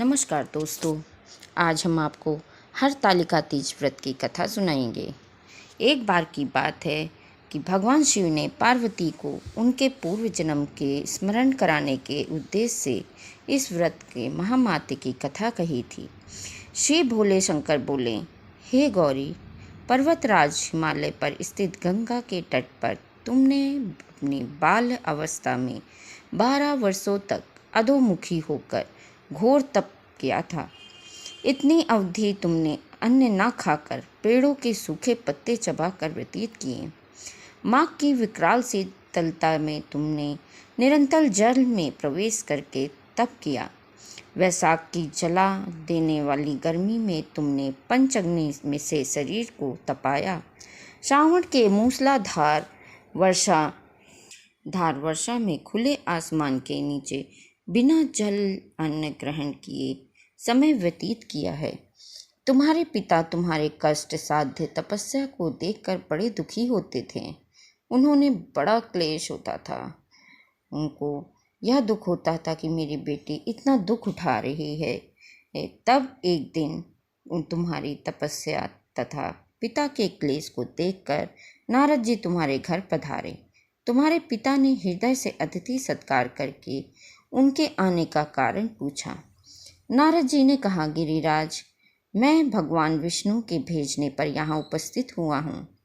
नमस्कार दोस्तों, आज हम आपको हरतालिका तीज व्रत की कथा सुनाएंगे। एक बार की बात है कि भगवान शिव ने पार्वती को उनके पूर्व जन्म के स्मरण कराने के उद्देश्य से इस व्रत के महामात्य की कथा कही थी। श्री भोले शंकर बोले, हे गौरी, पर्वतराज हिमालय पर स्थित गंगा के तट पर तुमने अपनी बाल अवस्था में 12 वर्षों तक अधोमुखी होकर घोर तप किया था। इतनी अवधि तुमने अन्न न खाकर पेड़ों के सूखे पत्ते चबाकर व्यतीत किए। माघ की विकराल शीतलता में तुमने निरंतर जल में प्रवेश करके तप किया। वैशाख की जला देने वाली गर्मी में तुमने पंचअग्नि में से शरीर को तपाया। श्रावण के मूसलाधार वर्षा में खुले आसमान के नीचे बिना जल अन्न ग्रहण किए समय व्यतीत किया है। तुम्हारे पिता तुम्हारे कष्ट साध्य तपस्या को देखकर बड़े दुखी होते थे। उन्होंने बड़ा क्लेश होता था। उनको यह दुख होता था कि मेरी बेटी इतना दुख उठा रही है। तब एक दिन तुम्हारी तपस्या तथा पिता के क्लेश को देखकर नारद जी तुम्हारे घर पधारे। तुम्हारे पिता ने हृदय से अतिथि सत्कार करके उनके आने का कारण पूछा। नारद जी ने कहा, गिरिराज, मैं भगवान विष्णु के भेजने पर यहाँ उपस्थित हुआ हूँ।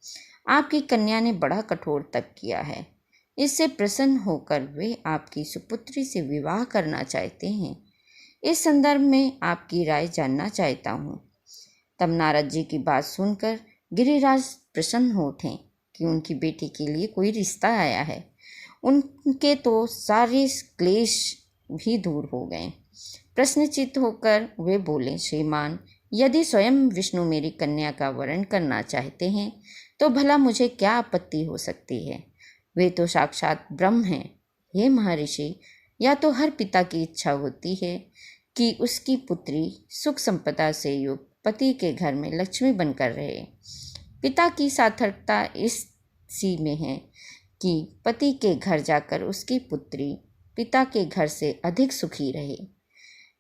आपकी कन्या ने बड़ा कठोर तप किया है। इससे प्रसन्न होकर वे आपकी सुपुत्री से विवाह करना चाहते हैं। इस संदर्भ में आपकी राय जानना चाहता हूँ। तब नारद जी की बात सुनकर गिरिराज प्रसन्न हो उठे कि उनकी बेटी के लिए कोई रिश्ता आया है। उनके तो सारे क्लेश भी दूर हो गए। प्रश्नचित्त होकर वे बोले, श्रीमान, यदि स्वयं विष्णु मेरी कन्या का वरण करना चाहते हैं तो भला मुझे क्या आपत्ति हो सकती है। वे तो साक्षात ब्रह्म हैं। हे महर्षि, या तो हर पिता की इच्छा होती है कि उसकी पुत्री सुख संपदा से युक्त पति के घर में लक्ष्मी बनकर रहे। पिता की सार्थकता इसी में है कि पति के घर जाकर उसकी पुत्री पिता के घर से अधिक सुखी रहे।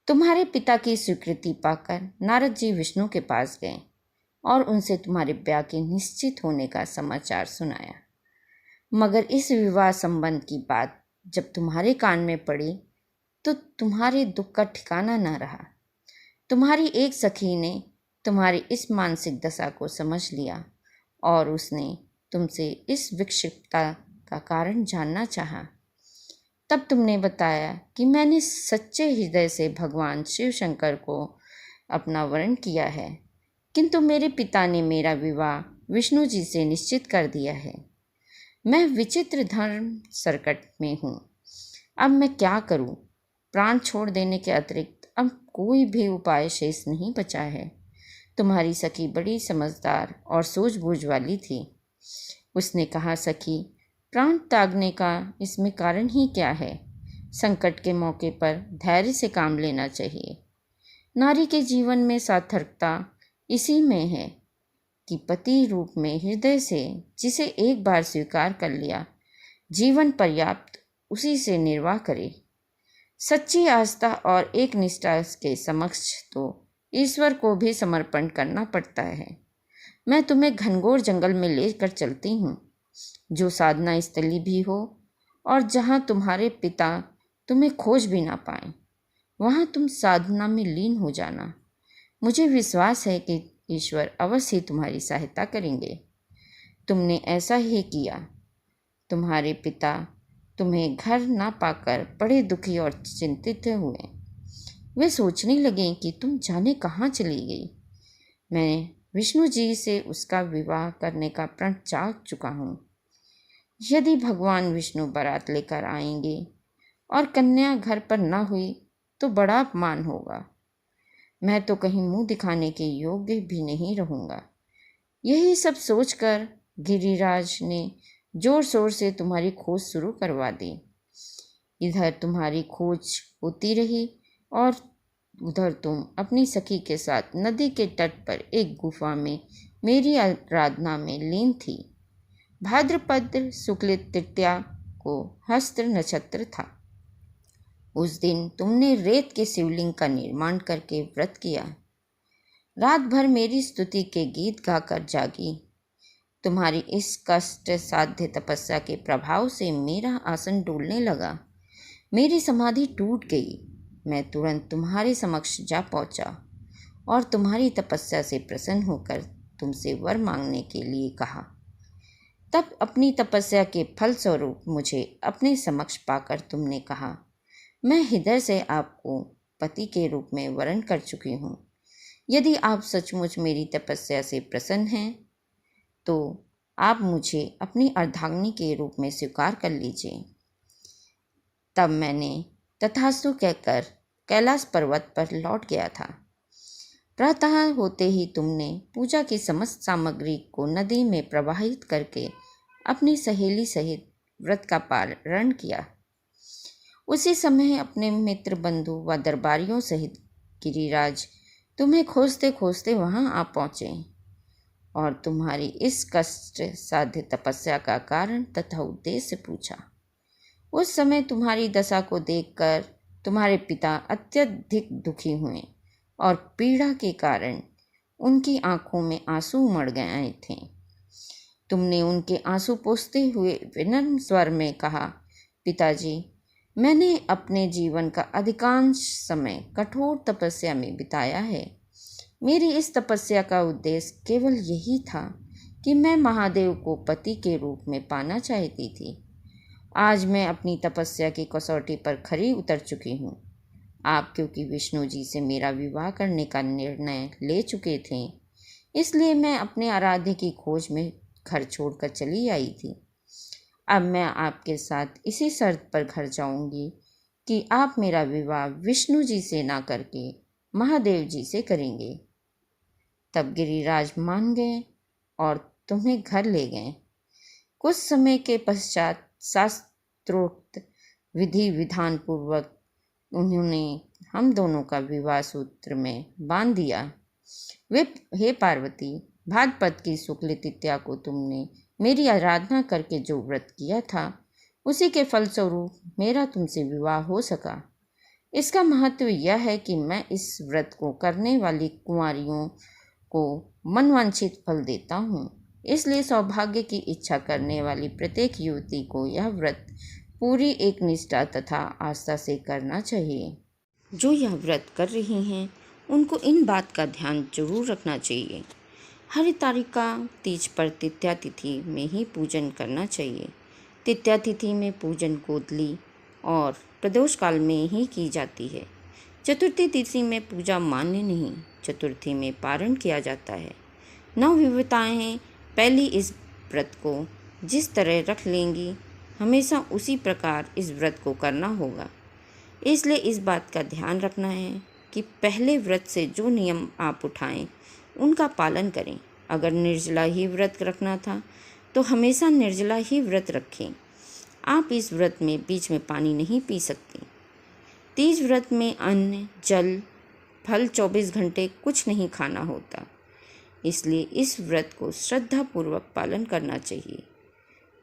तुम्हारे पिता की स्वीकृति पाकर नारद जी विष्णु के पास गए और उनसे तुम्हारे ब्याह के निश्चित होने का समाचार सुनाया। मगर इस विवाह संबंध की बात जब तुम्हारे कान में पड़ी तो तुम्हारे दुख का ठिकाना न रहा। तुम्हारी एक सखी ने तुम्हारी इस मानसिक दशा को समझ लिया और उसने तुमसे इस विक्षिप्तता का कारण जानना चाहा। तब तुमने बताया कि मैंने सच्चे हृदय से भगवान शिव शंकर को अपना वरण किया है, किंतु मेरे पिता ने मेरा विवाह विष्णु जी से निश्चित कर दिया है। मैं विचित्र धर्म संकट में हूँ। अब मैं क्या करूँ? प्राण छोड़ देने के अतिरिक्त अब कोई भी उपाय शेष नहीं बचा है। तुम्हारी सखी बड़ी समझदार और सूझबूझ वाली थी। उसने कहा, सखी, प्राण त्यागने का इसमें कारण ही क्या है? संकट के मौके पर धैर्य से काम लेना चाहिए। नारी के जीवन में सार्थकता इसी में है कि पति रूप में हृदय से जिसे एक बार स्वीकार कर लिया, जीवन पर्याप्त उसी से निर्वाह करे। सच्ची आस्था और एक निष्ठा के समक्ष तो ईश्वर को भी समर्पण करना पड़ता है। मैं तुम्हें घनघोर जंगल में लेकर चलती हूँ, जो साधना स्थली भी हो और जहाँ तुम्हारे पिता तुम्हें खोज भी ना पाए। वहाँ तुम साधना में लीन हो जाना। मुझे विश्वास है कि ईश्वर अवश्य ही तुम्हारी सहायता करेंगे। तुमने ऐसा ही किया। तुम्हारे पिता तुम्हें घर ना पाकर बड़े दुखी और चिंतित हुए। वे सोचने लगे कि तुम जाने कहाँ चली गई। मैं विष्णु जी से उसका विवाह करने का प्रण चाह चुका हूँ। यदि भगवान विष्णु बारात लेकर आएंगे और कन्या घर पर न हुई तो बड़ा अपमान होगा। मैं तो कहीं मुंह दिखाने के योग्य भी नहीं रहूँगा। यही सब सोचकर गिरिराज ने जोर शोर से तुम्हारी खोज शुरू करवा दी। इधर तुम्हारी खोज होती रही और उधर तुम अपनी सखी के साथ नदी के तट पर एक गुफा में मेरी आराधना में लीन थी। भाद्रपद शुक्ल तृतीया को हस्त नक्षत्र था। उस दिन तुमने रेत के शिवलिंग का निर्माण करके व्रत किया। रात भर मेरी स्तुति के गीत गाकर जागी। तुम्हारी इस कष्ट साध्य तपस्या के प्रभाव से मेरा आसन डोलने लगा। मेरी समाधि टूट गई। मैं तुरंत तुम्हारे समक्ष जा पहुंचा और तुम्हारी तपस्या से प्रसन्न होकर तुमसे वर मांगने के लिए कहा। तब अपनी तपस्या के फलस्वरूप मुझे अपने समक्ष पाकर तुमने कहा, मैं हृदय से आपको पति के रूप में वरण कर चुकी हूँ। यदि आप सचमुच मेरी तपस्या से प्रसन्न हैं तो आप मुझे अपनी अर्धांगिनी के रूप में स्वीकार कर लीजिए। तब मैंने तथास्तु कहकर कैलाश पर्वत पर लौट गया था। प्रातः होते ही तुमने पूजा की समस्त सामग्री को नदी में प्रवाहित करके अपनी सहेली सहित व्रत का पारण किया। उसी समय अपने मित्र बंधु व दरबारियों सहित गिरिराज तुम्हें खोजते खोजते वहां आ पहुँचे और तुम्हारी इस कष्ट साध्य तपस्या का कारण तथा उद्देश्य पूछा। उस समय तुम्हारी दशा को देखकर तुम्हारे पिता अत्यधिक दुखी हुए और पीड़ा के कारण उनकी आंखों में आंसू उमड़ गए थे। तुमने उनके आंसू पोंछते हुए विनम्र स्वर में कहा, पिताजी, मैंने अपने जीवन का अधिकांश समय कठोर तपस्या में बिताया है। मेरी इस तपस्या का उद्देश्य केवल यही था कि मैं महादेव को पति के रूप में पाना चाहती थी। आज मैं अपनी तपस्या की कसौटी पर खरी उतर चुकी हूँ। आप क्योंकि विष्णु जी से मेरा विवाह करने का निर्णय ले चुके थे, इसलिए मैं अपने आराध्य की खोज में घर छोड़कर चली आई थी। अब मैं आपके साथ इसी शर्त पर घर जाऊंगी कि आप मेरा विवाह विष्णु जी से ना करके महादेव जी से करेंगे। तब गिरिराज मान गए और तुम्हें घर ले गए। कुछ समय के पश्चात शास्त्रोक्त विधि विधान पूर्वक उन्होंने हम दोनों का विवाह सूत्र में बांध दिया। हे पार्वती, भाद्रपद की शुक्ल तृतीया को तुमने मेरी आराधना करके जो व्रत किया था, उसी के फलस्वरूप मेरा तुमसे विवाह हो सका। इसका महत्व यह है कि मैं इस व्रत को करने वाली कुंवारियों को मनवांछित फल देता हूँ। इसलिए सौभाग्य की इच्छा करने वाली प्रत्येक युवती को यह व्रत पूरी एक निष्ठा तथा आस्था से करना चाहिए। जो यह व्रत कर रही हैं उनको इन बात का ध्यान जरूर रखना चाहिए। हरितारिका तीज पर तृतीया तिथि में ही पूजन करना चाहिए। तृतीया तिथि में पूजन गोधली और प्रदोष काल में ही की जाती है। चतुर्थी तिथि में पूजा मान्य नहीं, चतुर्थी में पारण किया जाता है। नवविवाहिताएं पहले इस व्रत को जिस तरह रख लेंगी, हमेशा उसी प्रकार इस व्रत को करना होगा। इसलिए इस बात का ध्यान रखना है कि पहले व्रत से जो नियम आप उठाएं उनका पालन करें। अगर निर्जला ही व्रत रखना था तो हमेशा निर्जला ही व्रत रखें। आप इस व्रत में बीच में पानी नहीं पी सकते। तीज व्रत में अन्न, जल, फल 24 घंटे कुछ नहीं खाना होता। इसलिए इस व्रत को श्रद्धापूर्वक पालन करना चाहिए।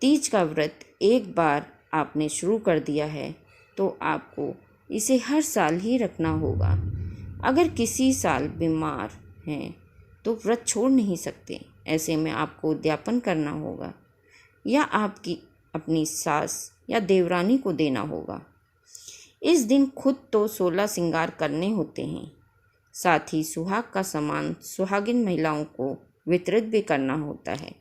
तीज का व्रत एक बार आपने शुरू कर दिया है तो आपको इसे हर साल ही रखना होगा। अगर किसी साल बीमार हैं तो व्रत छोड़ नहीं सकते। ऐसे में आपको उद्यापन करना होगा या आपकी अपनी सास या देवरानी को देना होगा। इस दिन खुद तो 16 श्रृंगार करने होते हैं, साथ ही सुहाग का सामान सुहागिन महिलाओं को वितरित भी करना होता है।